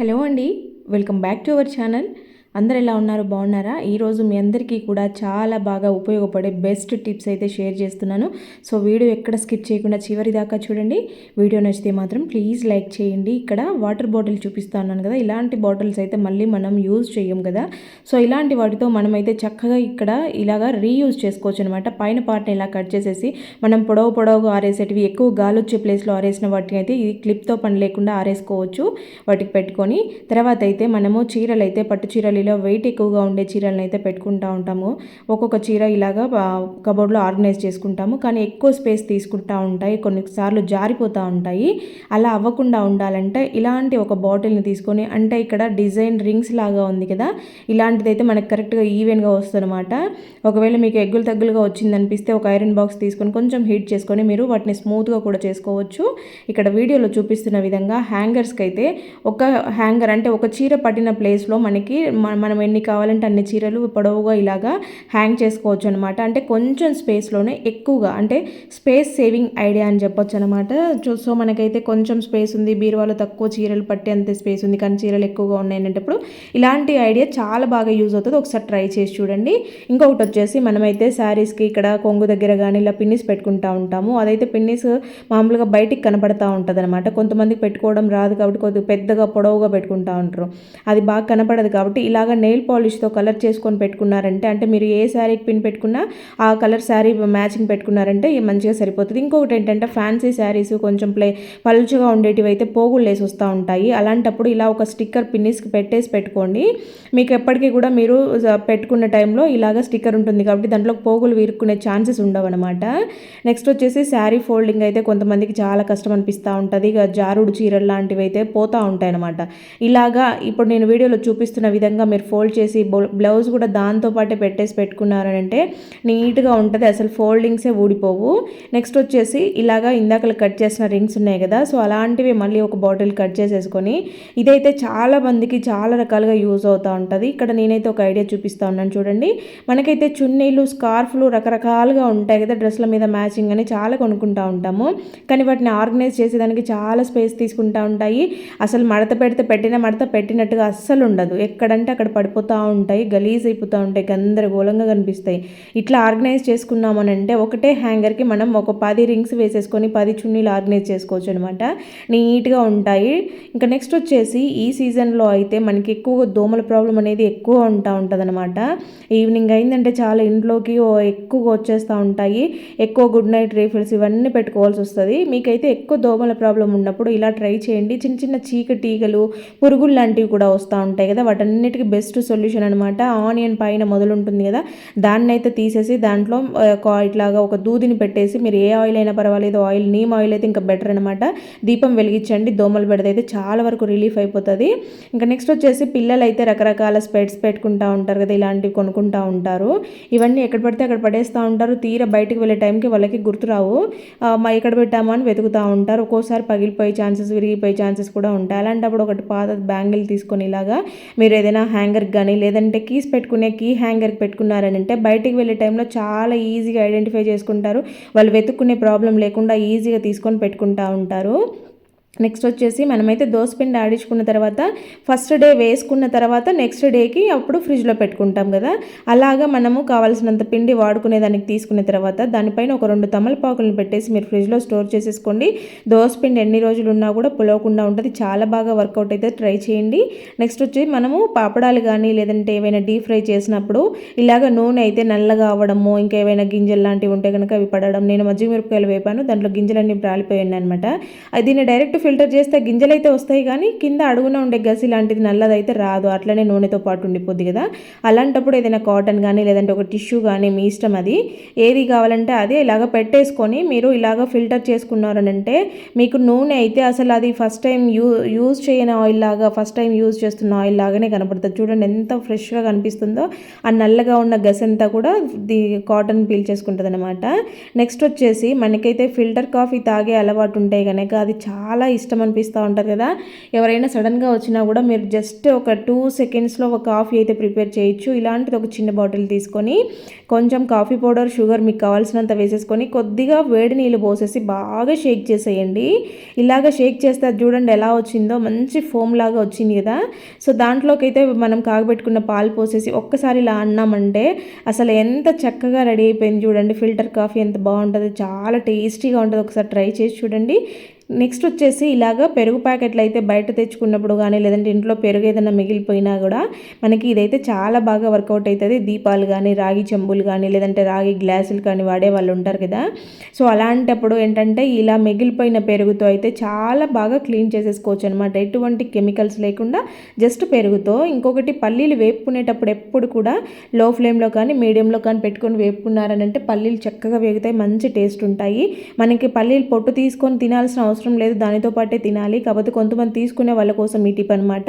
Hello అండి, welcome back to our channel. అందరు ఎలా ఉన్నారు? బాగున్నారా? ఈరోజు మీ అందరికీ కూడా చాలా బాగా ఉపయోగపడే బెస్ట్ టిప్స్ అయితే షేర్ చేస్తున్నాను. సో వీడియో ఎక్కడ స్కిప్ చేయకుండా చివరి దాకా చూడండి. వీడియో నచ్చితే మాత్రం ప్లీజ్ లైక్ చేయండి. ఇక్కడ వాటర్ బాటిల్ చూపిస్తా ఉన్నాను కదా, ఇలాంటి బాటిల్స్ అయితే మళ్ళీ మనం యూజ్ చేయం కదా. సో ఇలాంటి వాటితో మనమైతే చక్కగా ఇక్కడ ఇలాగా రీయూజ్ చేసుకోవచ్చు అనమాట. పైన పార్ట్ని ఇలా కట్ చేసేసి మనం పొడవుగా ఆరేసేటివి, ఎక్కువ గాలి వచ్చే ప్లేస్లో ఆరేసిన వాటిని అయితే ఈ క్లిప్తో పని లేకుండా ఆరేసుకోవచ్చు. వాటికి పెట్టుకొని తర్వాత అయితే మనము చీరలు అయితే పట్టు చీరలు ఇలా వెయిట్ ఎక్కువగా ఉండే చీరలను అయితే పెట్టుకుంటూ ఉంటాము. ఒక్కొక్క చీర ఇలాగా కబోర్డ్లో ఆర్గనైజ్ చేసుకుంటాము, కానీ ఎక్కువ స్పేస్ తీసుకుంటూ ఉంటాయి, కొన్నిసార్లు జారిపోతూ ఉంటాయి. అలా అవ్వకుండా ఉండాలంటే ఇలాంటి ఒక బాటిల్ని తీసుకొని, అంటే ఇక్కడ డిజైన్ రింగ్స్ లాగా ఉంది కదా, ఇలాంటిదైతే మనకు కరెక్ట్గా ఈవెన్గా వస్తుందన్నమాట. ఒకవేళ మీకు ఎగ్గులు తగ్గులుగా వచ్చిందనిపిస్తే ఒక ఐరన్ బాక్స్ తీసుకొని కొంచెం హీట్ చేసుకొని మీరు వాటిని స్మూత్గా కూడా చేసుకోవచ్చు. ఇక్కడ వీడియోలో చూపిస్తున్న విధంగా హ్యాంగర్స్కి అయితే ఒక హ్యాంగర్, అంటే ఒక చీర పట్టిన ప్లేస్లో మనకి మనం ఎన్ని కావాలంటే అన్ని చీరలు పొడవుగా ఇలాగా హ్యాంగ్ చేసుకోవచ్చు అనమాట. అంటే కొంచెం స్పేస్లోనే ఎక్కువగా, అంటే స్పేస్ సేవింగ్ ఐడియా అని చెప్పొచ్చు అనమాట. సో మనకైతే కొంచెం స్పేస్ ఉంది, బీరువాలో తక్కువ చీరలు పట్టేంత స్పేస్ ఉంది, కానీ చీరలు ఎక్కువగా ఉన్నాయి అనేటప్పుడు ఇలాంటి ఐడియా చాలా బాగా యూజ్ అవుతుంది. ఒకసారి ట్రై చేసి చూడండి. ఇంకొకటి వచ్చేసి మనమైతే శారీస్కి ఇక్కడ కొంగు దగ్గర కానీ ఇలా పిన్నిస్ పెట్టుకుంటూ ఉంటాము. అదైతే పిన్నిస్ మామూలుగా బయటికి కనపడతా ఉంటుంది అనమాట. కొంతమందికి పెట్టుకోవడం రాదు కాబట్టి కొద్దిగా పెద్దగా పొడవుగా పెట్టుకుంటూ ఉంటారు. అది బాగా కనపడదు కాబట్టి ఇలాగ నెయిల్ పాలిష్తో కలర్ చేసుకొని పెట్టుకున్నారంటే, అంటే మీరు ఏ శారీకి పిన్ పెట్టుకున్నా ఆ కలర్ శారీ మ్యాచింగ్ పెట్టుకున్నారంటే మంచిగా సరిపోతుంది. ఇంకొకటి ఏంటంటే ఫ్యాన్సీ శారీస్ కొంచెం పలుచగా ఉండేటివి అయితే పోగులు లేసి వస్తూ ఉంటాయి. అలాంటప్పుడు ఇలా ఒక స్టిక్కర్ పిన్నిస్కి పెట్టుకోండి. మీకు ఎప్పటికీ కూడా మీరు పెట్టుకున్న టైంలో ఇలాగ స్టిక్కర్ ఉంటుంది కాబట్టి దాంట్లో పోగులు వీరుకునే ఛాన్సెస్ ఉండవు అనమాట. నెక్స్ట్ వచ్చేసి శారీ ఫోల్డింగ్ అయితే కొంతమందికి చాలా కష్టం అనిపిస్తూ ఉంటుంది. ఇక జారుడు చీరలు లాంటివి అయితే పోతూ ఉంటాయి అనమాట. ఇలాగా ఇప్పుడు నేను వీడియోలో చూపిస్తున్న విధంగా మీరు ఫోల్డ్ చేసి బ్లౌజ్ కూడా దాంతోపాటే పెట్టుకున్నారంటే నీట్గా ఉంటుంది, అసలు ఫోల్డింగ్సే ఊడిపోవు. నెక్స్ట్ వచ్చేసి ఇలాగా ఇందాక కట్ చేసిన రింగ్స్ ఉన్నాయి కదా, సో అలాంటివి మళ్ళీ ఒక బాటిల్ కట్ చేసేసుకొని, ఇదైతే చాలా మందికి చాలా రకాలుగా యూజ్ అవుతూ ఉంటుంది. ఇక్కడ నేనైతే ఒక ఐడియా చూపిస్తూ ఉన్నాను చూడండి. మనకైతే చున్నీలు, స్కార్ఫ్లు రకరకాలుగా ఉంటాయి కదా, డ్రెస్ల మీద మ్యాచింగ్ అని చాలా కొనుక్కుంటూ ఉంటాము, కానీ వాటిని ఆర్గనైజ్ చేసేదానికి చాలా స్పేస్ తీసుకుంటూ ఉంటాయి. అసలు మడత పెడితే పెట్టిన మడత పెట్టినట్టుగా అస్సలు ఉండదు, ఎక్కడంటే అక్కడ పడిపోతూ ఉంటాయి, గలీజ్ అయిపోతూ ఉంటాయి, గందరగోళంగా కనిపిస్తాయి. ఇట్లా ఆర్గనైజ్ చేసుకున్నామనంటే ఒకటే హ్యాంగర్కి మనం ఒక 10 రింగ్స్ వేసేసుకొని 10 చున్నీలు ఆర్గనైజ్ చేసుకోవచ్చు అనమాట. నీట్గా ఉంటాయి. ఇంకా నెక్స్ట్ వచ్చేసి ఈ సీజన్లో అయితే మనకి ఎక్కువగా దోమల ప్రాబ్లం అనేది ఎక్కువ ఉంటుంది అనమాట. ఈవినింగ్ అయిందంటే చాలా ఇంట్లోకి ఎక్కువగా వచ్చేస్తూ ఉంటాయి. ఎక్కువ గుడ్ నైట్ రీఫిల్స్ ఇవన్నీ పెట్టుకోవాల్సి వస్తుంది. మీకైతే ఎక్కువ దోమల ప్రాబ్లం ఉన్నప్పుడు ఇలా ట్రై చేయండి. చిన్న చిన్న చీకటీగలు, పురుగులు లాంటివి కూడా వస్తూ ఉంటాయి కదా, వాటన్నిటికీ బెస్ట్ సొల్యూషన్ అనమాట. ఆనియన్ పైన మొదలు ఉంటుంది కదా, దాన్ని అయితే తీసేసి దాంట్లో ఇట్లాగా ఒక దూదిని పెట్టేసి, మీరు ఏ ఆయిల్ అయినా పర్వాలేదు, నీమ్ ఆయిల్ అయితే ఇంకా బెటర్ అనమాట, దీపం వెలిగించండి. దోమల బెడద అయితే చాలా వరకు రిలీఫ్ అయిపోతుంది. ఇంకా నెక్స్ట్ వచ్చేసి పిల్లలు అయితే రకరకాల స్పెట్స్ పెట్టుకుంటూ ఉంటారు కదా, ఇలాంటివి కొనుక్కుంటూ ఉంటారు. ఇవన్నీ ఎక్కడ పడితే అక్కడ పడేస్తూ ఉంటారు. తీరా బయటకు వెళ్ళే టైంకి వాళ్ళకి గుర్తురావు, ఎక్కడ పెట్టామో అని వెతుకుతూ ఉంటారు. ఒక్కోసారి పగిలిపోయే ఛాన్సెస్, విరిగిపోయే ఛాన్సెస్ కూడా ఉంటాయి. అలాంటప్పుడు ఒకటి పాత బ్యాంగిల్ తీసుకొని ఇలాగా మీరు ఏదైనా హ్యాంగర్కి కానీ లేదంటే కీస్ పెట్టుకునే కీ హ్యాంగర్కి పెట్టుకున్నారని అంటే బయటికి వెళ్ళే టైంలో చాలా ఈజీగా ఐడెంటిఫై చేసుకుంటారు. వాళ్ళు వెతుక్కునే ప్రాబ్లం లేకుండా ఈజీగా తీసుకొని పెట్టుకుంటూ ఉంటారు. నెక్స్ట్ వచ్చేసి మనమైతే దోసపిండి ఆడించుకున్న తర్వాత ఫస్ట్ డే వేసుకున్న తర్వాత నెక్స్ట్ డేకి అప్పుడు ఫ్రిడ్జ్లో పెట్టుకుంటాం కదా, అలాగా మనము కావాల్సినంత పిండి వాడుకునే దానికి తీసుకున్న తర్వాత దానిపైన ఒక 2 తమలపాకులను పెట్టేసి మీరు ఫ్రిడ్జ్లో స్టోర్ చేసేసుకోండి. దోసపిండి ఎన్ని రోజులు ఉన్నా కూడా పులవకుండా ఉంటుంది. చాలా బాగా వర్కౌట్ అయితే ట్రై చేయండి. నెక్స్ట్ వచ్చి మనము పాపడాలు కానీ లేదంటే ఏవైనా డీప్ ఫ్రై చేసినప్పుడు ఇలాగ నూనె అయితే నల్లగా అవ్వడము, ఇంకా ఏవైనా గింజలు లాంటివి ఉంటే కనుక అవి పడడం. నేను మజ్జిగ మిరపకాయలు వేపాను, దాంట్లో గింజలన్నీ రాలిపోయాయి అనమాట. దీన్ని డైరెక్ట్ ఫిల్టర్ చేస్తే గింజలు అయితే వస్తాయి, కానీ కింద అడుగున ఉండే గసి లాంటిది నల్లదైతే రాదు, అట్లనే నూనెతో పాటు ఉండిపోద్ది కదా. అలాంటప్పుడు ఏదైనా కాటన్ కానీ లేదంటే ఒక టిష్యూ కానీ మీ ఇష్టం, అది ఏది కావాలంటే అదే ఇలాగ పెట్టేసుకొని మీరు ఇలాగ ఫిల్టర్ చేసుకున్నారనంటే మీకు నూనె అయితే అసలు అది ఫస్ట్ టైం యూజ్ చేయని ఆయిల్ లాగా, ఫస్ట్ టైం యూజ్ చేస్తున్న ఆయిల్ లాగానే కనపడుతుంది. చూడండి ఎంత ఫ్రెష్గా కనిపిస్తుందో. ఆ నల్లగా ఉన్న గసి అంతా కూడా కాటన్ పీల్చేసుకుంటుంది అనమాట. నెక్స్ట్ వచ్చేసి మనకైతే ఫిల్టర్ కాఫీ తాగే అలవాటు ఉంటే కనుక అది చాలా ఇష్టం అనిపిస్తూ ఉంటుంది కదా. ఎవరైనా సడన్గా వచ్చినా కూడా మీరు జస్ట్ ఒక 2 సెకండ్స్లో ఒక కాఫీ అయితే ప్రిపేర్ చేయొచ్చు. ఇలాంటిది ఒక చిన్న బాటిల్ తీసుకొని కొంచెం కాఫీ పౌడర్, షుగర్ మీకు కావాల్సినంత వేసేసుకొని కొద్దిగా వేడి నీళ్ళు పోసేసి బాగా షేక్ చేసేయండి. ఇలాగ షేక్ చేస్తే చూడండి ఎలా వచ్చిందో, మంచి ఫోమ్ లాగా వచ్చింది కదా. సో దాంట్లోకి అయితే మనం కాగబెట్టుకున్న పాలు పోసేసి ఒక్కసారి ఇలా అన్నామంటే అసలు ఎంత చక్కగా రెడీ అయిపోయింది చూడండి. ఫిల్టర్ కాఫీ ఎంత బాగుంటుంది, చాలా టేస్టీగా ఉంటుంది. ఒకసారి ట్రై చేసి చూడండి. నెక్స్ట్ వచ్చేసి ఇలాగ పెరుగు ప్యాకెట్లు అయితే బయట తెచ్చుకున్నప్పుడు కానీ లేదంటే ఇంట్లో పెరుగు ఏదైనా మిగిలిపోయినా కూడా మనకి ఇదైతే చాలా బాగా వర్కౌట్ అవుతుంది. దీపాలు కానీ, రాగి చెంబులు కానీ, లేదంటే రాగి గ్లాసులు కానీ వాడే వాళ్ళు ఉంటారు కదా. సో అలాంటప్పుడు ఏంటంటే ఇలా మిగిలిపోయిన పెరుగుతో అయితే చాలా బాగా క్లీన్ చేసేసుకోవచ్చు అనమాట, ఎటువంటి కెమికల్స్ లేకుండా జస్ట్ పెరుగుతో. ఇంకొకటి పల్లీలు వేపుకునేటప్పుడు ఎప్పుడు కూడా లో ఫ్లేమ్లో కానీ మీడియంలో కానీ పెట్టుకొని వేపుకున్నారని అంటే పల్లీలు చక్కగా వేగుతాయి, మంచి టేస్ట్ ఉంటాయి. మనకి పల్లీలు పొట్టు తీసుకొని తినాల్సిన అవసరం లేదు, దానితో పాటే తినాలి. కాకపోతే కొంతమంది తీసుకునే వాళ్ళ కోసం ఈ టిప్ అనమాట.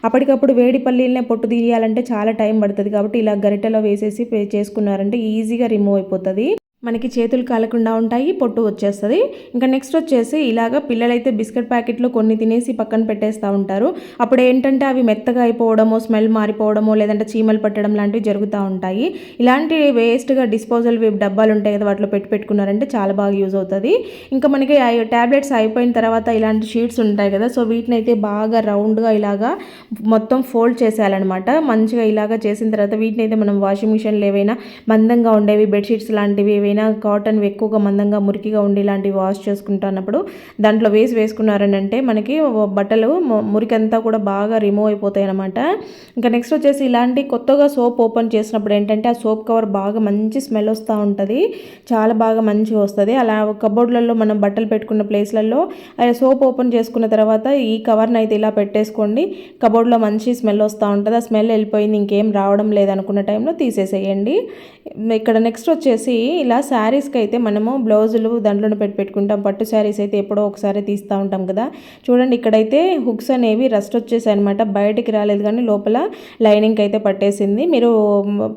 అప్పటికప్పుడు వేడి పల్లీలనే పొట్టు తీయాలంటే చాలా టైం పడుతుంది. కాబట్టి ఇలా గరిటెలో వేసేసి చేసుకున్నారంటే ఈజీగా రిమూవ్ అయిపోతుంది. మనకి చేతులు కాలకుండా ఉంటాయి, పొట్టు వచ్చేస్తుంది. ఇంకా నెక్స్ట్ వచ్చేసి ఇలాగ పిల్లలైతే బిస్కెట్ ప్యాకెట్లు కొన్ని తినేసి పక్కన పెట్టేస్తూ ఉంటారు. అప్పుడు ఏంటంటే అవి మెత్తగా అయిపోవడమో, స్మెల్ మారిపోవడమో, లేదంటే చీమలు పట్టడం లాంటివి జరుగుతూ ఉంటాయి. ఇలాంటి వేస్ట్గా డిస్పోజల్ డబ్బాలు ఉంటాయి కదా, వాటిలో పెట్టుకున్నారంటే చాలా బాగా యూజ్ అవుతుంది. ఇంకా మనకి ట్యాబ్లెట్స్ అయిపోయిన తర్వాత ఇలాంటి షీట్స్ ఉంటాయి కదా, సో వీటిని అయితే బాగా రౌండ్గా ఇలాగా మొత్తం ఫోల్డ్ చేసేయాలన్నమాట. మంచిగా ఇలాగా చేసిన తర్వాత వీటిని అయితే మనం వాషింగ్ మిషన్లో ఏవైనా మందంగా ఉండేవి బెడ్షీట్స్ లాంటివి ఏవైనా కాటన్ ఎక్కువగా మందంగా మురికిగా ఉండి ఇలాంటివి వాష్ చేసుకుంటున్నప్పుడు దాంట్లో వేసుకున్నారని అంటే మనకి బట్టలు మురికంతా కూడా బాగా రిమూవ్ అయిపోతాయి అనమాట. ఇంకా నెక్స్ట్ వచ్చేసి ఇలాంటి కొత్తగా సోప్ ఓపెన్ చేసినప్పుడు ఏంటంటే ఆ సోప్ కవర్ బాగా మంచి స్మెల్ వస్తూ ఉంటుంది, చాలా బాగా మంచిగా వస్తుంది. అలా కబోర్డ్లలో మనం బట్టలు పెట్టుకున్న ప్లేస్లలో సోప్ ఓపెన్ చేసుకున్న తర్వాత ఈ కవర్ని అయితే ఇలా పెట్టేసుకోండి. కబోర్డ్లో మంచి స్మెల్ వస్తూ ఉంటుంది. ఆ స్మెల్ వెళ్ళిపోయింది, ఇంకేం రావడం లేదనుకున్న టైంలో తీసేసేయండి. ఇక్కడ నెక్స్ట్ వచ్చేసి ఇలా శారీస్కి అయితే మనము బ్లౌజులు దాంట్లోనే పెట్టుకుంటాం. పట్టు శారీస్ అయితే ఎప్పుడో ఒకసారి తీస్తూ ఉంటాం కదా. చూడండి ఇక్కడైతే హుక్స్ అనేవి రస్ట్ వచ్చేసాయి అనమాట, బయటికి రాలేదు కానీ లోపల లైనింగ్ అయితే పట్టేసింది. మీరు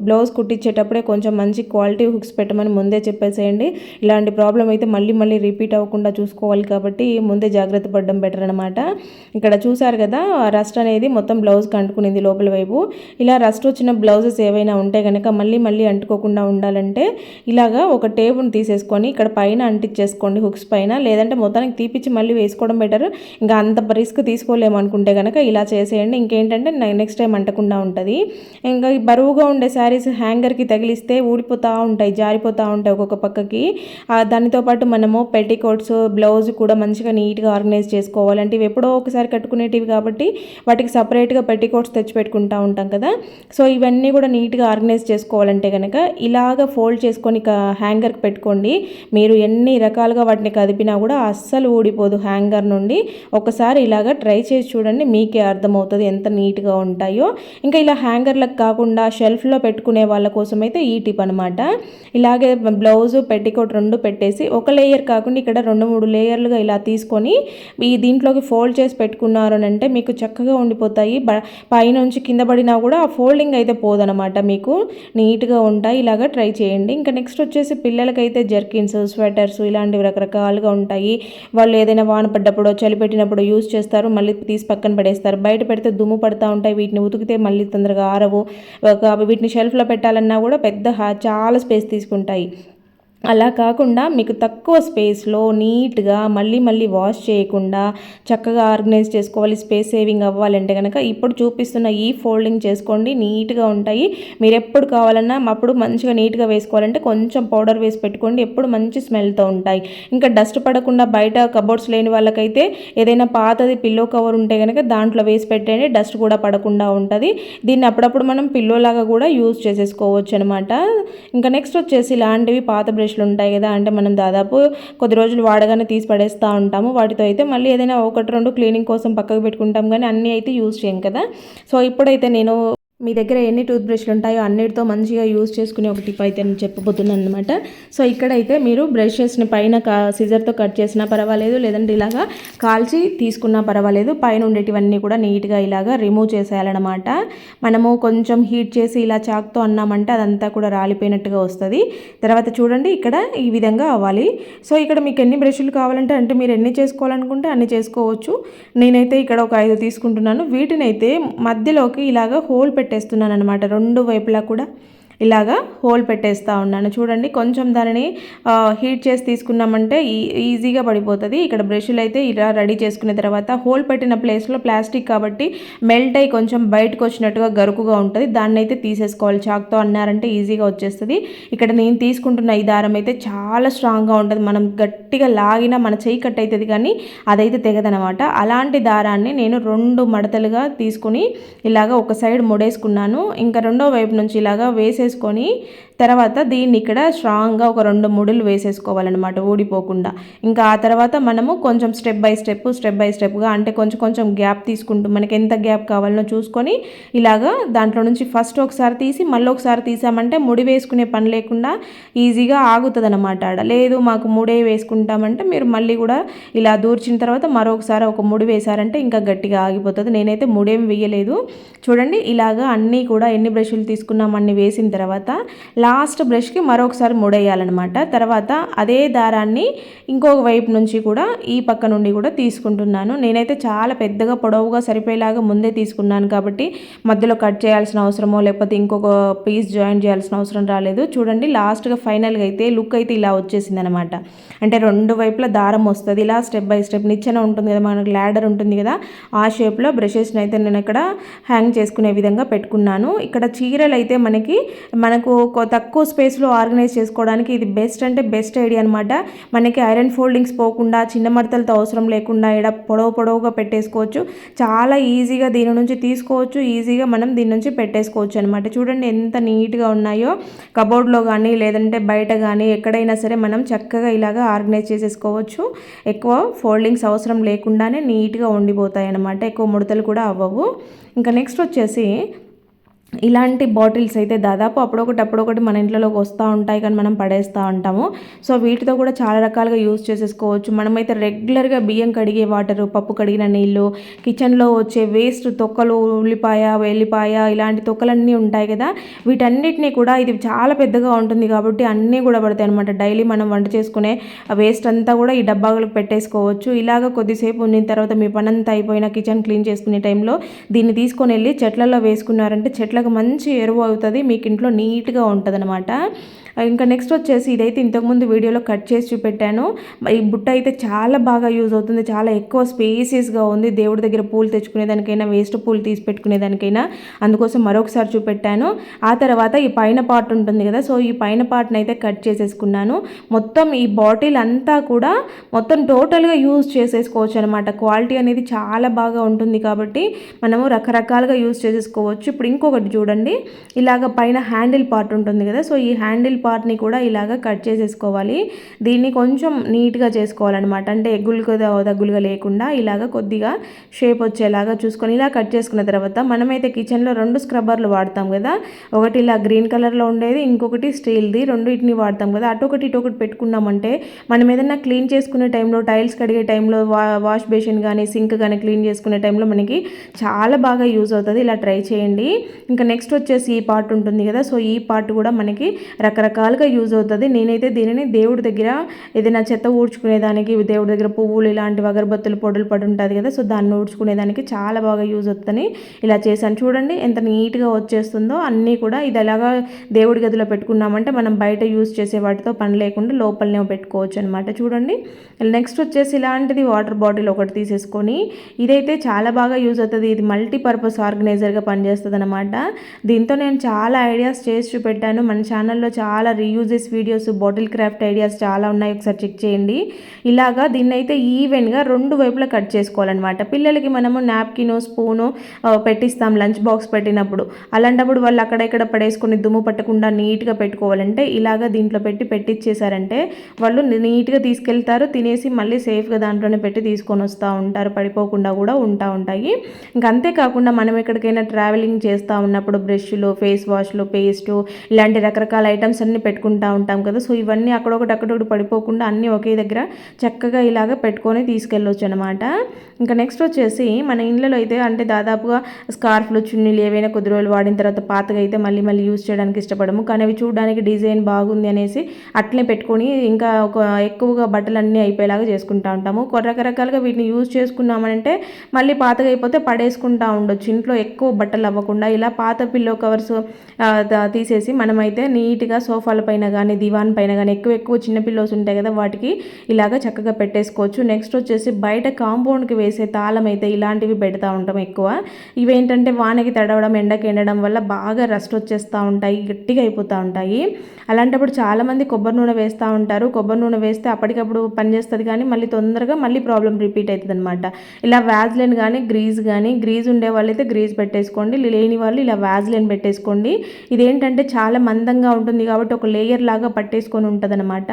బ్లౌజ్ కుట్టించేటప్పుడే కొంచెం మంచి క్వాలిటీ హుక్స్ పెట్టమని ముందే చెప్పేసేయండి. ఇలాంటి ప్రాబ్లం అయితే మళ్ళీ రిపీట్ అవ్వకుండా చూసుకోవాలి కాబట్టి ముందే జాగ్రత్త పడడం బెటర్ అనమాట. ఇక్కడ చూసారు కదా రస్ట్ అనేది మొత్తం బ్లౌజ్కి అంటుకునింది లోపల వైపు. ఇలా రస్ట్ వచ్చిన బ్లౌజెస్ ఏవైనా ఉంటే కనుక మళ్ళీ అంటుకోకుండా ఉండాలంటే ఇలాగా ఒక టేపుని తీసేసుకొని ఇక్కడ పైన అంటించేసుకోండి హుక్స్ పైన, లేదంటే మొత్తానికి తీపిచ్చి మళ్ళీ వేసుకోవడం బెటర్. ఇంకా అంత రిస్క్ తీసుకోలేము అనుకుంటే కనుక ఇలా చేసేయండి. ఇంకేంటంటే నెక్స్ట్ టైం అంటకుండా ఉంటుంది. ఇంకా బరువుగా ఉండే శారీస్ హ్యాంగర్కి తగిలిస్తే ఊడిపోతూ ఉంటాయి, జారిపోతూ ఉంటాయి ఒక్కొక్క పక్కకి. దానితో పాటు మనము పెట్టికోట్స్, బ్లౌజ్ కూడా మంచిగా నీట్గా ఆర్గనైజ్ చేసుకోవాలి. అంటే ఇవి ఎప్పుడో ఒకసారి కట్టుకునేటివి కాబట్టి వాటికి సపరేట్గా పెట్టికోట్స్ తెచ్చి పెట్టుకుంటూ ఉంటాం కదా. సో ఇవన్నీ కూడా నీట్గా ఆర్గనైజ్ చేసుకోవాలంటే కనుక ఇలాగ ఫోల్డ్ చేసుకొని హ్యాంగర్కి పెట్టుకోండి. మీరు ఎన్ని రకాలుగా వాటిని కదిపినా కూడా అస్సలు ఊడిపోదు హ్యాంగర్ నుండి. ఒకసారి ఇలాగ ట్రై చేసి చూడండి, మీకే అర్థమవుతుంది ఎంత నీట్గా ఉంటాయో. ఇంకా ఇలా హ్యాంగర్లకు కాకుండా షెల్ఫ్లో పెట్టుకునే వాళ్ళ కోసం అయితే ఈ టిప్ అనమాట. ఇలాగే బ్లౌజు పెట్టికోట్ రెండు పెట్టేసి ఒక లేయర్ కాకుండా ఇక్కడ 2-3 లేయర్లుగా ఇలా తీసుకొని ఈ దీంట్లోకి ఫోల్డ్ చేసి పెట్టుకున్నారు అని అంటే మీకు చక్కగా ఉండిపోతాయి. పైనుంచి కింద పడినా కూడా ఆ ఫోల్డింగ్ అయితే పోదనమాట, మీకు నీట్గా ఉంటాయి. ఇలాగ ట్రై చేయండి. ఇంకా నెక్స్ట్ వచ్చేసి పిల్లలకైతే జర్కిన్స్, స్వెటర్స్ ఇలాంటివి రకరకాలుగా ఉంటాయి. వాళ్ళు ఏదైనా వాన పడ్డప్పుడు, చలి పెట్టినప్పుడు యూజ్ చేస్తారు, మళ్ళీ తీసి పక్కన పడేస్తారు. బయట పెడితే దుమ్ము పడుతూ ఉంటాయి, వీటిని ఉతికితే మళ్ళీ తొందరగా ఆరవు. వీటిని షెల్ఫ్లో పెట్టాలన్నా కూడా చాలా స్పేస్ తీసుకుంటాయి. అలా కాకుండా మీకు తక్కువ స్పేస్లో నీట్గా మళ్ళీ వాష్ చేయకుండా చక్కగా ఆర్గనైజ్ చేసుకోవాలి, స్పేస్ సేవింగ్ అవ్వాలంటే కనుక ఇప్పుడు చూపిస్తున్న ఈ ఫోల్డింగ్ చేసుకోండి, నీట్గా ఉంటాయి. మీరు ఎప్పుడు కావాలన్నా అప్పుడు మంచిగా నీట్గా వేసుకోవాలంటే కొంచెం పౌడర్ వేసి పెట్టుకోండి, ఎప్పుడు మంచి స్మెల్తో ఉంటాయి. ఇంకా డస్ట్ పడకుండా బయట కబోర్డ్స్ లేని వాళ్ళకైతే ఏదైనా పాతది పిల్లో కవర్ ఉంటే కనుక దాంట్లో వేసి పెట్టండి, డస్ట్ కూడా పడకుండా ఉంటుంది. దీన్ని అప్పుడప్పుడు మనం పిల్లోలాగా కూడా యూజ్ చేసేసుకోవచ్చు అనమాట. ఇంకా నెక్స్ట్ వచ్చేసి ఇలాంటివి పాత బ్రష్లు ఉంటాయి కదా, అంటే మనం దాదాపు కొద్ది రోజులు వాడగానే తీసి పడేస్తూ ఉంటాము. వాటితో అయితే మళ్ళీ ఏదైనా 1-2 క్లీనింగ్ కోసం పక్కకు పెట్టుకుంటాం, కానీ అన్నీ అయితే యూజ్ చేయం కదా. సో ఇప్పుడైతే నేను మీ దగ్గర ఎన్ని టూత్ బ్రష్లు ఉంటాయో అన్నిటితో మంచిగా యూజ్ చేసుకునే ఒక టిప్ అయితే నేను చెప్పబోతున్నాను అనమాట. సో ఇక్కడైతే మీరు బ్రషెస్ని పైన సిజర్తో కట్ చేసినా పర్వాలేదు, లేదంటే ఇలాగా కాల్చి తీసుకున్నా పర్వాలేదు. పైన ఉండేటివన్నీ కూడా నీట్గా ఇలాగా రిమూవ్ చేసేయాలన్నమాట. మనము కొంచెం హీట్ చేసి ఇలా చాక్తో అన్నామంటే అదంతా కూడా రాలిపోయినట్టుగా వస్తుంది. తర్వాత చూడండి ఇక్కడ ఈ విధంగా అవ్వాలి. సో ఇక్కడ మీకు ఎన్ని బ్రష్లు కావాలంటే అంటే మీరు ఎన్ని చేసుకోవాలనుకుంటే అన్ని చేసుకోవచ్చు. నేనైతే ఇక్కడ ఒక 5 తీసుకుంటున్నాను. వీటిని అయితే మధ్యలోకి ఇలాగ హోల్ పెట్టేస్తున్నాను అనమాట. 2 వైపులా కూడా ఇలాగా హోల్ పెట్టేస్తూ ఉన్నాను. చూడండి కొంచెం దానిని హీట్ చేసి తీసుకున్నామంటే ఈజీగా పడిపోతుంది. ఇక్కడ బ్రష్లు అయితే ఇలా రెడీ చేసుకున్న తర్వాత హోల్ పెట్టిన ప్లేస్లో ప్లాస్టిక్ కాబట్టి మెల్ట్ అయ్యి కొంచెం బయటకు వచ్చినట్టుగా గరుకుగా ఉంటుంది. దాన్ని అయితే తీసేసుకోవాలి. చాక్తో అన్నారంటే ఈజీగా వచ్చేస్తుంది. ఇక్కడ నేను తీసుకుంటున్న ఈ దారం అయితే చాలా స్ట్రాంగ్గా ఉంటుంది. మనం గట్టిగా లాగినా మన చెయ్యి కట్ అవుతుంది కానీ అదైతే తెగదనమాట. అలాంటి దారాన్ని నేను 2 మడతలుగా తీసుకుని ఇలాగ ఒక సైడ్ ముడేసుకున్నాను. ఇంకా రెండో వైపు నుంచి ఇలాగా వేసేసుకొని తర్వాత దీన్ని ఇక్కడ స్ట్రాంగ్గా ఒక 2 ముడులు వేసేసుకోవాలన్నమాట, ఊడిపోకుండా. ఇంకా ఆ తర్వాత మనము కొంచెం స్టెప్ బై స్టెప్గా అంటే కొంచెం గ్యాప్ తీసుకుంటూ మనకి ఎంత గ్యాప్ కావాలనో చూసుకొని ఇలాగా దాంట్లో నుంచి ఫస్ట్ ఒకసారి తీసి మళ్ళీ ఒకసారి తీసామంటే ముడి వేసుకునే పని లేకుండా ఈజీగా ఆగుతుంది అనమాట. లేదు మాకు ముడే వేసుకుంటామంటే మీరు మళ్ళీ కూడా ఇలా దూర్చిన తర్వాత మరొకసారి ఒక ముడి వేశారంటే ఇంకా గట్టిగా ఆగిపోతుంది. నేనైతే ముడేం వేయలేదు. చూడండి ఇలాగా అన్నీ కూడా ఎన్ని బ్రష్లు తీసుకున్నాం అన్ని వేసిన తర్వాత లాస్ట్ బ్రష్కి మరొకసారి ముడేయాలన్నమాట. తర్వాత అదే దారాన్ని ఇంకొక వైపు నుంచి కూడా ఈ పక్క నుండి కూడా తీసుకుంటున్నాను. నేనైతే చాలా పెద్దగా పొడవుగా సరిపోయేలాగా ముందే తీసుకున్నాను కాబట్టి మధ్యలో కట్ చేయాల్సిన అవసరమో లేకపోతే ఇంకొక పీస్ జాయిన్ చేయాల్సిన అవసరం రాలేదు. చూడండి లాస్ట్గా ఫైనల్గా అయితే లుక్ అయితే ఇలా వచ్చేసింది అనమాట. అంటే 2 వైపులా దారం వస్తుంది. ఇలా స్టెప్ బై స్టెప్ నిచ్చెన ఉంటుంది కదా, మనకు ల్యాడర్ ఉంటుంది కదా, ఆ షేప్లో బ్రషెస్ని అయితే నేను ఇక్కడ హ్యాంగ్ చేసుకునే విధంగా పెట్టుకున్నాను. ఇక్కడ చీరలు అయితే మనకు తక్కువ స్పేస్లో ఆర్గనైజ్ చేసుకోవడానికి ఇది బెస్ట్ అంటే బెస్ట్ ఐడియా అనమాట. మనకి ఐరన్ ఫోల్డింగ్స్ పోకుండా చిన్న మడతలతో అవసరం లేకుండా ఇక్కడ పొడవుగా పెట్టేసుకోవచ్చు. చాలా ఈజీగా దీని నుంచి తీసుకోవచ్చు, ఈజీగా మనం దీని నుంచి పెట్టేసుకోవచ్చు అనమాట. చూడండి ఎంత నీట్గా ఉన్నాయో. కబోర్డ్లో కానీ లేదంటే బయట కానీ ఎక్కడైనా సరే మనం చక్కగా ఇలాగా ఆర్గనైజ్ చేసేసుకోవచ్చు. ఎక్కువ ఫోల్డింగ్స్ అవసరం లేకుండానే నీట్గా ఉండిపోతాయి అనమాట. ఎక్కువ ముడతలు కూడా అవ్వవు. ఇంకా నెక్స్ట్ వచ్చేసి ఇలాంటి బాటిల్స్ అయితే దాదాపు అప్పుడొకటి మన ఇంట్లోకి వస్తూ ఉంటాయి కానీ మనం పడేస్తూ ఉంటాము. సో వీటితో కూడా చాలా రకాలుగా యూజ్ చేసేసుకోవచ్చు. మనమైతే రెగ్యులర్గా బియ్యం కడిగే వాటరు, పప్పు కడిగిన నీళ్ళు, కిచెన్లో వచ్చే వేస్ట్ తొక్కలు, ఉల్లిపాయ వెల్లిపాయ ఇలాంటి తొక్కలన్నీ ఉంటాయి కదా, వీటన్నిటిని కూడా ఇది చాలా పెద్దగా ఉంటుంది కాబట్టి అన్నీ కూడా పడతాయి అనమాట. డైలీ మనం వంట చేసుకునే వేస్ట్ అంతా కూడా ఈ డబ్బాలకు పెట్టేసుకోవచ్చు. ఇలాగ కొద్దిసేపు ఉన్న తర్వాత మీ పనంతా అయిపోయిన కిచెన్ క్లీన్ చేసుకునే టైంలో దీన్ని తీసుకొని వెళ్ళి చెట్లలో వేసుకున్నారంటే చెట్లకు మంచి ఎరువు అవుతుంది. మీకు ఇంట్లో నీట్గా ఉంటుంది అనమాట. ఇంకా నెక్స్ట్ వచ్చేసి ఇదైతే ఇంతకుముందు వీడియోలో కట్ చేసి చూపెట్టాను. ఈ బుట్ట అయితే చాలా బాగా యూజ్ అవుతుంది. చాలా ఎక్కువ స్పేసియస్గా ఉంది. దేవుడి దగ్గర పూలు తెచ్చుకునేదానికైనా, వేస్ట్ పూలు తీసి పెట్టుకునేదానికైనా, అందుకోసం మరొకసారి చూపెట్టాను. ఆ తర్వాత ఈ పైన పార్ట్ ఉంటుంది కదా, సో ఈ పైన పార్ట్ని అయితే కట్ చేసేసుకున్నాను. మొత్తం ఈ బాటిల్ అంతా కూడా మొత్తం టోటల్గా యూజ్ చేసేసుకోవచ్చు అనమాట. క్వాలిటీ అనేది చాలా బాగా ఉంటుంది కాబట్టి మనము రకరకాలుగా యూజ్ చేసేసుకోవచ్చు. ఇప్పుడు ఇంకొకటి చూడండి, ఇలాగ పైన హ్యాండిల్ పార్ట్ ఉంటుంది కదా, సో ఈ హ్యాండిల్ పార్ట్ని కూడా ఇలాగ కట్ చేసేసుకోవాలి. దీన్ని కొంచెం నీట్గా చేసుకోవాలన్నమాట. అంటే దగ్గులుగా లేకుండా ఇలాగ కొద్దిగా షేప్ వచ్చేలాగా చూసుకొని ఇలా కట్ చేసుకున్న తర్వాత మనమైతే కిచెన్లో 2 స్క్రబ్బర్లు వాడతాం కదా, ఒకటి ఇలా గ్రీన్ కలర్లో ఉండేది, ఇంకొకటి స్టీల్ది. రెండింటిని వాడతాం కదా, అటొకటి ఇటొకటి పెట్టుకున్నామంటే మనం ఏదైనా క్లీన్ చేసుకునే టైంలో, టైల్స్ కడిగే టైంలో, వాష్ బేసిన్ కానీ సింక్ కానీ క్లీన్ చేసుకునే టైంలో మనకి చాలా బాగా యూజ్ అవుతుంది. ఇలా ట్రై చేయండి. ఇంకా నెక్స్ట్ వచ్చేసి ఈ పార్ట్ ఉంటుంది కదా, సో ఈ పార్ట్ కూడా మనకి రకరకాలుగా యూజ్ అవుతుంది. నేనైతే దీనిని దేవుడి దగ్గర ఏదైనా చెత్త ఊడ్చుకునేదానికి, దేవుడి దగ్గర పువ్వులు ఇలాంటివి అగరబత్తులు పొడులు పడి ఉంటుంది కదా, సో దాన్ని ఊడ్చుకునేదానికి చాలా బాగా యూజ్ అవుతుంది. ఇలా చేశాను. చూడండి ఎంత నీట్గా వచ్చేస్తుందో. అన్నీ కూడా ఇది ఎలాగా దేవుడి గదిలో పెట్టుకున్నామంటే మనం బయట యూజ్ చేసే వాటితో పని లేకుండా లోపలనే పెట్టుకోవచ్చు అనమాట. చూడండి నెక్స్ట్ వచ్చేసి ఇలాంటిది వాటర్ బాటిల్ ఒకటి తీసేసుకొని, ఇదైతే చాలా బాగా యూజ్ అవుతుంది. ఇది మల్టీపర్పస్ ఆర్గనైజర్గా పనిచేస్తుంది అనమాట. దీంతో నేను చాలా ఐడియాస్ చేసి చూపెట్టాను. మన ఛానల్లో చాలా reuses videos, bottle craft ideas చాలా ఉన్నాయి, ఒకసారి చెక్ చేయండి. ఇలాగా దీన్ని అయితే ఈవెన్గా 2 వైపులా కట్ చేసుకోవాలన్నమాట. పిల్లలకి మనము నాప్కిన్, స్పూను పెట్టిస్తాం లంచ్ బాక్స్ పెట్టినప్పుడు. అలాంటప్పుడు వాళ్ళు అక్కడెక్కడ పడేసుకొని దుమ్ము పట్టకుండా నీట్గా పెట్టుకోవాలంటే ఇలాగా దీంట్లో పెట్టిచ్చేసారంటే వాళ్ళు నీట్గా తీసుకెళ్తారు, తినేసి మళ్ళీ సేఫ్గా దాంట్లోనే పెట్టి తీసుకొని వస్తూ ఉంటారు, పడిపోకుండా కూడా ఉంటాయి. ఇంకా అంతేకాకుండా మనం ఎక్కడికైనా ట్రావెలింగ్ చేస్తూ ఉన్నప్పుడు అన్నప్పుడు బ్రష్లు, ఫేస్ వాష్లు, పేస్టు ఇలాంటి రకరకాల ఐటమ్స్ అన్నీ పెట్టుకుంటూ ఉంటాం కదా. సో ఇవన్నీ అక్కడొకటి పడిపోకుండా అన్నీ ఒకే దగ్గర చక్కగా ఇలాగ పెట్టుకొని తీసుకెళ్ళొచ్చు అనమాట. ఇంకా నెక్స్ట్ వచ్చేసి మన ఇళ్ళలో అయితే అంటే దాదాపుగా స్కార్ఫ్లు, చున్నీలు ఏవైనా కొద్ది రోజులు వాడిన తర్వాత పాతగా అయితే మళ్ళీ మళ్ళీ యూజ్ చేయడానికి ఇష్టపడము. కానీ అవి చూడడానికి డిజైన్ బాగుంది అనేసి అట్లే పెట్టుకొని ఇంకా ఎక్కువగా బట్టలు అన్నీ అయిపోయేలాగా చేసుకుంటూ ఉంటాము. రకరకాలుగా వీటిని యూజ్ చేసుకున్నామంటే మళ్ళీ పాతగా అయిపోతే పడేసుకుంటూ ఉండొచ్చు. ఇంట్లో ఎక్కువ బట్టలు అవ్వకుండా ఇలా పాత పిల్లో కవర్స్ తీసేసి మనమైతే నీట్గా సోఫాల పైన కానీ దివాన్ పైన కానీ ఎక్కువ చిన్న పిల్లోస్ ఉంటాయి కదా, వాటికి ఇలాగ చక్కగా పెట్టేసుకోవచ్చు. నెక్స్ట్ వచ్చేసి బయట కాంపౌండ్కి వేసే తాళం అయితే ఇలాంటివి పెడతా ఉంటాం ఎక్కువ. ఇవేంటంటే వానకి తడవడం, ఎండకి ఎండడం వల్ల బాగా రస్ట్ వచ్చేస్తూ ఉంటాయి, గట్టిగా అయిపోతూ ఉంటాయి. అలాంటప్పుడు చాలామంది కొబ్బరి నూనె వేస్తూ ఉంటారు. కొబ్బరి నూనె వేస్తే అప్పటికప్పుడు పనిచేస్తుంది కానీ మళ్ళీ తొందరగా మళ్ళీ ప్రాబ్లం రిపీట్ అవుతుంది అనమాట. ఇలా వ్యాజ్లైన్ కానీ గ్రీజ్ ఉండే వాళ్ళు అయితే గ్రీజ్ పెట్టేసుకోండి, లేని వాళ్ళు ఇలా వ్యాజ్లైన్ పెట్టేసుకోండి. ఇదేంటంటే చాలా మందంగా ఉంటుంది కాబట్టి ఒక లేయర్ లాగా పట్టేసుకొని ఉంటుంది అనమాట.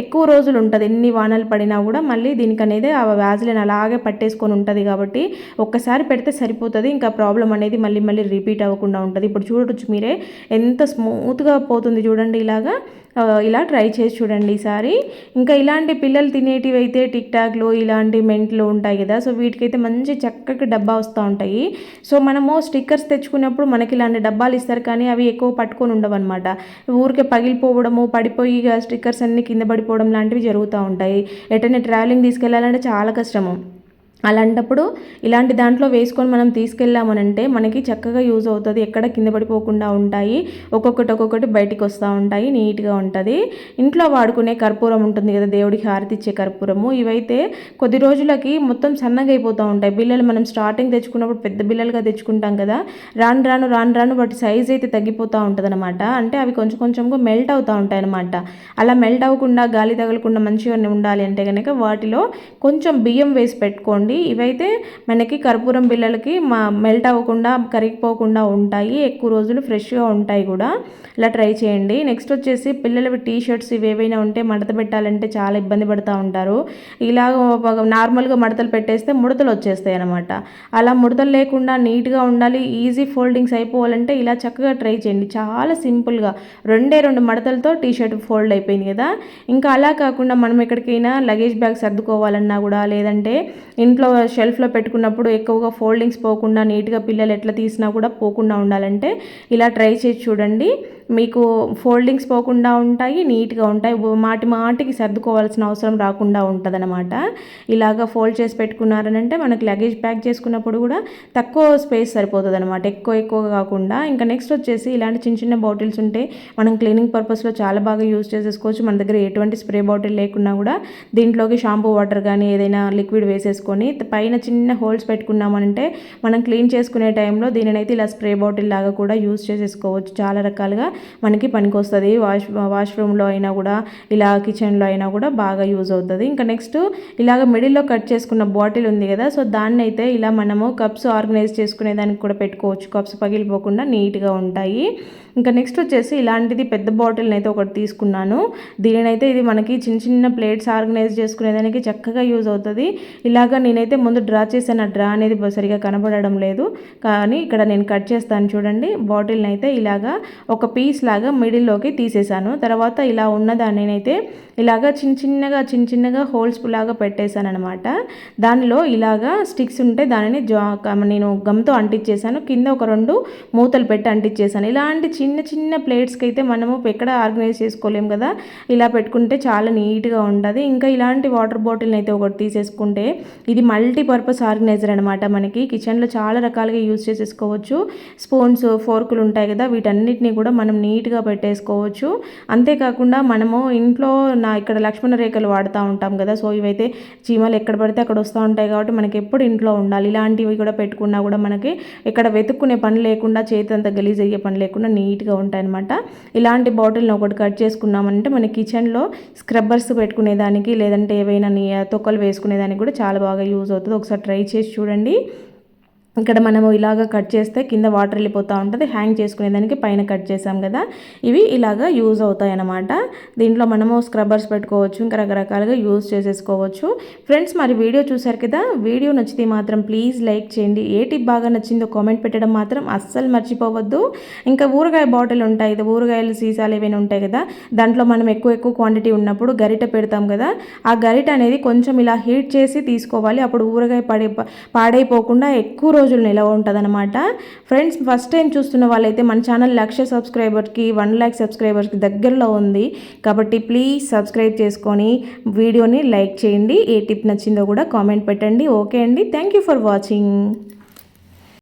ఎక్కువ రోజులు ఉంటుంది, ఎన్ని వానలు పడినా కూడా మళ్ళీ దీనికి అనేది ఆ వ్యాజ్లైన్ అలాగే పట్టేసుకొని ఉంటుంది కాబట్టి ఒక్కసారి పెడితే సరిపోతుంది. ఇంకా ప్రాబ్లం అనేది మళ్ళీ మళ్ళీ రిపీట్ అవ్వకుండా ఉంటుంది. ఇప్పుడు చూడొచ్చు మీరే ఎంత స్మూత్గా పోతుంది చూడండి. ఇలా ట్రై చేసి చూడండి ఈసారి. ఇంకా ఇలాంటి పిల్లలు తినేటివి అయితే టిక్ టాక్లు ఇలాంటి మెంట్లు ఉంటాయి కదా, సో వీటికైతే మంచి చక్కగా డబ్బా వస్తూ ఉంటాయి. సో మనము స్టిక్కర్స్ తెచ్చుకున్నప్పుడు మనకి ఇలాంటి డబ్బాలు ఇస్తారు కానీ అవి ఎక్కువ పట్టుకొని ఉండవు అనమాట. ఊరికే పగిలిపోవడము, పడిపోయి స్టిక్కర్స్ అన్నీ కింద పడిపోవడం లాంటివి జరుగుతూ ఉంటాయి. ఎటైనా ట్రావెలింగ్ తీసుకెళ్ళాలంటే చాలా కష్టము. అలాంటప్పుడు ఇలాంటి దాంట్లో వేసుకొని మనం తీసుకెళ్ళామనంటే మనకి చక్కగా యూజ్ అవుతుంది, ఎక్కడ కింద పడిపోకుండా ఉంటాయి. ఒక్కొక్కటి బయటికి వస్తూ ఉంటాయి, నీట్గా ఉంటుంది. ఇంట్లో వాడుకునే కర్పూరం ఉంటుంది కదా, దేవుడికి హారతి ఇచ్చే కర్పూరము, ఇవైతే కొద్ది రోజులకి మొత్తం సన్నగా అయిపోతూ ఉంటాయి. బిల్లలు మనం స్టార్టింగ్ తెచ్చుకున్నప్పుడు పెద్ద బిల్లలుగా తెచ్చుకుంటాం కదా, రాను రాను వాటి సైజ్ అయితే తగ్గిపోతూ ఉంటుంది అనమాట. అంటే అవి కొంచెంగా మెల్ట్ అవుతూ ఉంటాయి అనమాట. అలా మెల్ట్ అవ్వకుండా గాలి తగలకుండా మంచిగా ఉండాలి అంటే కనుక వాటిలో కొంచెం బియ్యం వేసి పెట్టుకోండి. ఇవైతే మనకి కర్పూరం బిళ్ళలకి మెల్ట్ అవ్వకుండా కరిగిపోకుండా ఉంటాయి, ఎక్కువ రోజులు ఫ్రెష్గా ఉంటాయి కూడా. ఇలా ట్రై చేయండి. నెక్స్ట్ వచ్చేసి పిల్లలవి టీ షర్ట్స్ ఇవేవైనా ఉంటే మడత పెట్టాలంటే చాలా ఇబ్బంది పడుతూ ఉంటారు. ఇలా నార్మల్గా మడతలు పెట్టేస్తే ముడతలు వచ్చేస్తాయి అనమాట. అలా ముడతలు లేకుండా నీట్గా ఉండాలి, ఈజీ ఫోల్డింగ్స్ అయిపోవాలంటే ఇలా చక్కగా ట్రై చేయండి. చాలా సింపుల్గా 2 మడతలతో టీ షర్ట్ ఫోల్డ్ అయిపోయింది కదా. ఇంకా అలా కాకుండా మనం ఎక్కడికైనా లగేజ్ బ్యాగ్ సర్దుకోవాలన్నా కూడా, లేదంటే ఇంట్లో షెల్ఫ్లో పెట్టుకున్నప్పుడు ఎక్కువగా ఫోల్డింగ్స్ పోకుండా నీట్గా పిల్లలు ఎట్లా తీసినా కూడా పోకుండా ఉండాలంటే ఇలా ట్రై చేసి చూడండి. మీకు ఫోల్డింగ్స్ పోకుండా ఉంటాయి, నీట్గా ఉంటాయి, మాటికి సర్దుకోవాల్సిన అవసరం రాకుండా ఉంటుంది అనమాట. ఇలాగ ఫోల్డ్ చేసి పెట్టుకున్నారనంటే మనకి లగేజ్ ప్యాక్ చేసుకున్నప్పుడు కూడా తక్కువ స్పేస్ సరిపోతుంది అనమాట, ఎక్కువగా కాకుండా. ఇంకా నెక్స్ట్ వచ్చేసి ఇలాంటి చిన్న బాటిల్స్ ఉంటే మనం క్లీనింగ్ పర్పస్లో చాలా బాగా యూజ్ చేసేసుకోవచ్చు. మన దగ్గర ఎటువంటి స్ప్రే బాటిల్ లేకున్నా కూడా దీంట్లోకి షాంపూ వాటర్ కానీ ఏదైనా లిక్విడ్ వేసేసుకొని పైన చిన్న హోల్స్ పెట్టుకున్నామంటే మనం క్లీన్ చేసుకునే టైంలో దీనినైతే ఇలా స్ప్రే బాటిల్ లాగా కూడా యూజ్ చేసేసుకోవచ్చు. చాలా రకాలుగా మనకి పనికొస్తుంది. వాష్రూమ్లో అయినా కూడా, ఇలా కిచెన్లో అయినా కూడా బాగా యూజ్ అవుతుంది. ఇంకా నెక్స్ట్ ఇలాగ మిడిల్లో కట్ చేసుకున్న బాటిల్ ఉంది కదా, సో దాన్ని అయితే ఇలా మనము కప్స్ ఆర్గనైజ్ చేసుకునే దానికి కూడా పెట్టుకోవచ్చు. కప్స్ పగిలిపోకుండా నీట్గా ఉంటాయి. ఇంకా నెక్స్ట్ వచ్చేసి ఇలాంటిది పెద్ద బాటిల్ని అయితే ఒకటి తీసుకున్నాను. దీనినైతే ఇది మనకి చిన్న ప్లేట్స్ ఆర్గనైజ్ చేసుకునేదానికి చక్కగా యూజ్ అవుతుంది. ఇలాగ నేనైతే ముందు డ్రా చేశాను, ఆ డ్రా అనేది సరిగా కనబడడం లేదు కానీ ఇక్కడ నేను కట్ చేస్తాను చూడండి. బాటిల్ని అయితే ఇలాగా ఒక పీస్ లాగా మిడిల్లోకి తీసేసాను. తర్వాత ఇలా ఉన్నదాన్ని నేనైతే ఇలాగా చిన్నగా హోల్స్ లాగా పెట్టేశాను అనమాట. దానిలో ఇలాగా స్టిక్స్ ఉంటే దానిని నేను గమ్తో అంటించేసాను. కింద ఒక 2 మూతలు పెట్టి అంటించేసాను. ఇలాంటి చిన్న ప్లేట్స్కి అయితే మనము ఎక్కడ ఆర్గనైజ్ చేసుకోలేము కదా, ఇలా పెట్టుకుంటే చాలా నీట్గా ఉంటుంది. ఇంకా ఇలాంటి వాటర్ బాటిల్ని అయితే ఒకటి తీసేసుకుంటే ఇది మల్టీపర్పస్ ఆర్గనైజర్ అనమాట. మనకి కిచెన్లో చాలా రకాలుగా యూజ్ చేసేసుకోవచ్చు. స్పూన్స్, ఫోర్కులు ఉంటాయి కదా, వీటన్నిటిని కూడా మనం నీట్గా పెట్టేసుకోవచ్చు. అంతేకాకుండా మనము ఇంట్లో ఇక్కడ లక్ష్మణ రేఖలు వాడుతూ ఉంటాం కదా, సో ఇవైతే చీమలు ఎక్కడ పడితే అక్కడ వస్తూ ఉంటాయి కాబట్టి మనకి ఎప్పుడు ఇంట్లో ఉండాలి. ఇలాంటివి కూడా పెట్టుకున్నా కూడా మనకి ఇక్కడ వెతుక్కునే పని లేకుండా, చేతి అంతా గలీజ్ అయ్యే పని లేకుండా నీట్గా ఉంటాయన్నమాట. ఇలాంటి బాటిల్ని ఒకటి కట్ చేసుకున్నామంటే మన కిచెన్లో స్క్రబ్బర్స్ పెట్టుకునేదానికి, లేదంటే ఏవైనా తొక్కలు వేసుకునేదానికి కూడా చాలా బాగా యూజ్ అవుతుంది. ఒకసారి ట్రై చేసి చూడండి. ఇక్కడ మనము ఇలాగ కట్ చేస్తే కింద వాటర్ వెళ్ళిపోతూ ఉంటుంది. హ్యాంగ్ చేసుకునేదానికి పైన కట్ చేసాం కదా, ఇవి ఇలాగ యూజ్ అవుతాయి అన్నమాట. దీంట్లో మనము స్క్రబ్బర్స్ పెట్టుకోవచ్చు, ఇంకా రకరకాలుగా యూజ్ చేసేసుకోవచ్చు. ఫ్రెండ్స్, మరి వీడియో చూసారు కదా, వీడియో నచ్చితే మాత్రం ప్లీజ్ లైక్ చేయండి. ఏ టిప్ బాగా నచ్చిందో కామెంట్ పెట్టడం మాత్రం అస్సలు మర్చిపోవద్దు. ఇంకా ఊరగాయ బాటిల్ ఉంటాయి కదా, ఊరగాయలు సీసాలు ఏవైనా ఉంటాయి కదా, దాంట్లో మనం ఎక్కువ క్వాంటిటీ ఉన్నప్పుడు గరిట పెడతాం కదా, ఆ గరిట అనేది కొంచెం ఇలా హీట్ చేసి తీసుకోవాలి. అప్పుడు ఊరగాయ పాడైపోకుండా ఎక్కువ రోజులు నిలవ ఉంటుంది అనమాట. ఫ్రెండ్స్, ఫస్ట్ టైం చూస్తున్న వాళ్ళైతే మన ఛానల్ 1,00,000 సబ్స్క్రైబర్కి 1,00,000 సబ్స్క్రైబర్స్కి దగ్గరలో ఉంది కాబట్టి ప్లీజ్ సబ్స్క్రైబ్ చేసుకొని వీడియోని లైక్ చేయండి. ఏ టిప్ నచ్చిందో కూడా కామెంట్ పెట్టండి. ఓకే అండి, థ్యాంక్ యూ ఫర్ వాచింగ్.